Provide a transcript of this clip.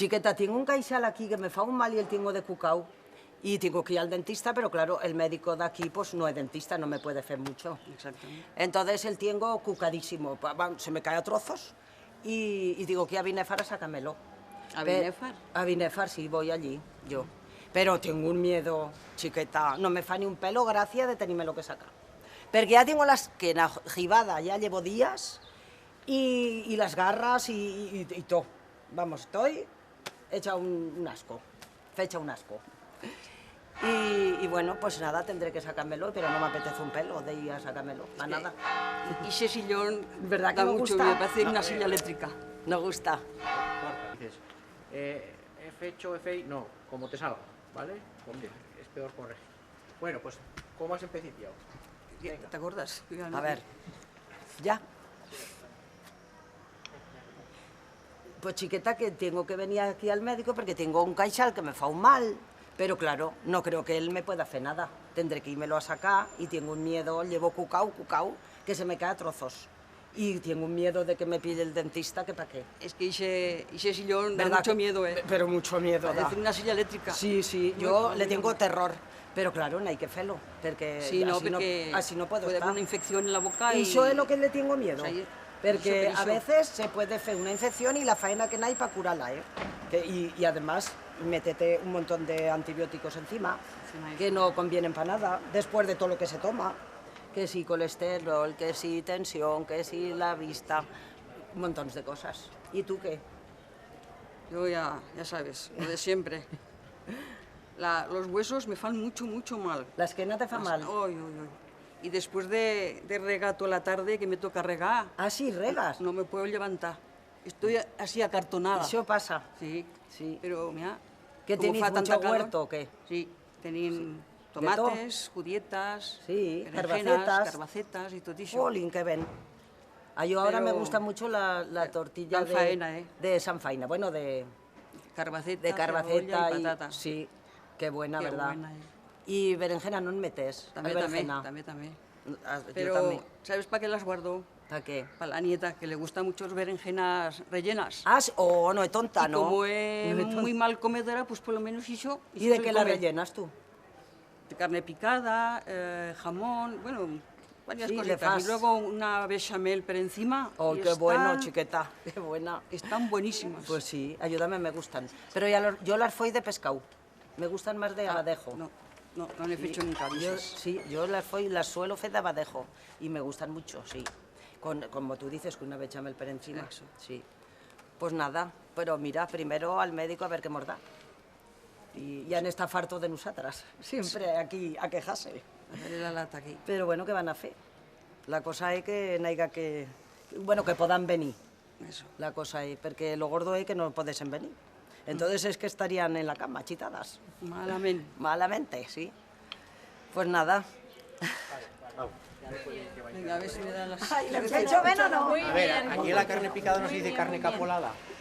Chiqueta, tengo un caixal aquí que me fa un mal y el tengo de cucau. Y tengo que ir al dentista, pero claro, el médico de aquí pues no es dentista, no me puede hacer mucho. Exactamente. Entonces el tengo cucadísimo, se me cae a trozos y digo que a Binefar a sacármelo. ¿A Binefar? A Binefar, sí, voy allí, yo. Pero tengo un miedo, chiqueta, no me fa ni un pelo gracia de tenerme lo que sacar. Porque ya tengo las que la jibada, ya llevo días y las garras y todo. Vamos, estoy hecha un asco, fecha un asco. Y bueno, pues nada, tendré que sacármelo, pero no me apetece un pelo de ir a sacármelo, a nada. Y ese sillón ¿Verdad que da no mucho gusta? miedo, parece una silla eléctrica. No gusta. Marta, dices, F hecho, F no, como te salga, ¿vale? Porque es peor corregir. Bueno, pues, ¿cómo has empezado? Venga. ¿Te acuerdas? A ver, ya. Pues chiqueta, que tengo que venir aquí al médico porque tengo un caixal que me fa un mal. Pero claro, no creo que él me pueda hacer nada. Tendré que írmelo a sacar y tengo un miedo, llevo cucau, que se me cae a trozos. Y tengo un miedo de que me pille el dentista, que para qué. Es que ese sillón da ¿Verdad mucho que- miedo, ¿eh? Pero mucho miedo da. Parece una silla eléctrica. Sí, sí, yo le tengo terror. Pero claro, no hay que hacerlo, porque Sí, no, así, porque así no puedo puede estar. haber una infección en la boca y... Eso es lo que le tengo miedo. O sea, Porque eso. a veces se puede hacer una infección y la faena que no hay para curarla, ¿eh? Y además, métete un montón de antibióticos encima, Encima que no convienen para nada, después de todo lo que se toma. Que si colesterol, que si tensión, que si la vista, un montón de cosas. ¿Y tú qué? Yo ya sabes, lo de siempre. Los huesos me fan mucho mal. Las que no te fa mal. Ay. Y después de regar toda la tarde, que me toca regar, Ah, sí, regas. no me puedo levantar. Estoy así acartonada. Eso pasa. Sí, Sí. pero mira... ¿Qué como tenéis, fa mucho tanta calor- huerto o qué? Sí, tenían todo? tomates, judietas, Sí, berenjenas, carbacetas. carbacetas y todo eso. Jolín, qué ven. A yo ahora me Pero- gusta mucho la tortilla Dan faena, ¿eh? de Sanfaina, bueno, de Carbaceta, carbaceta cebolla y patatas. sí, qué buena, Qué ¿verdad? buena, Y berenjena no metes, También, berenjena. también. Yo Pero, también. ¿sabes para qué las guardo? ¿Para qué? Para la nieta, que le gustan mucho las berenjenas rellenas. Ah, no es tonta, Y ¿no? como es No es tonta. muy mal comedora, pues por lo menos eso. ¿Y de qué la rellenas tú? De carne picada, jamón, bueno, varias Sí, le cositas. fas. Y luego una bechamel por encima. Oh, y qué bueno, chiqueta, qué buena. Están buenísimas. Pues sí, ayúdame, me gustan. Pero yo las foi de pescado. Me gustan más de abadejo. No le he hecho nunca. Yo, dices. sí, yo las suelo hacer de abadejo y me gustan mucho, sí. Como tú dices, con una bechamel por encima. Eso. Sí. Pues nada, pero mira, primero al médico a ver qué morda. Y ya en esta farto de nosotras, siempre aquí a quejarse. A ver la lata aquí. Pero bueno, ¿qué van a hacer? La cosa es que no haya bueno, que puedan venir. Eso. La cosa es, porque lo gordo es que no pueden venir. Entonces es que estarían en la cama, chitadas. Malamente. Malamente, sí. Pues nada. Venga, a ver si me dan las... ¿Le has hecho bien o no? A ver, aquí en la carne picada no se dice carne capolada.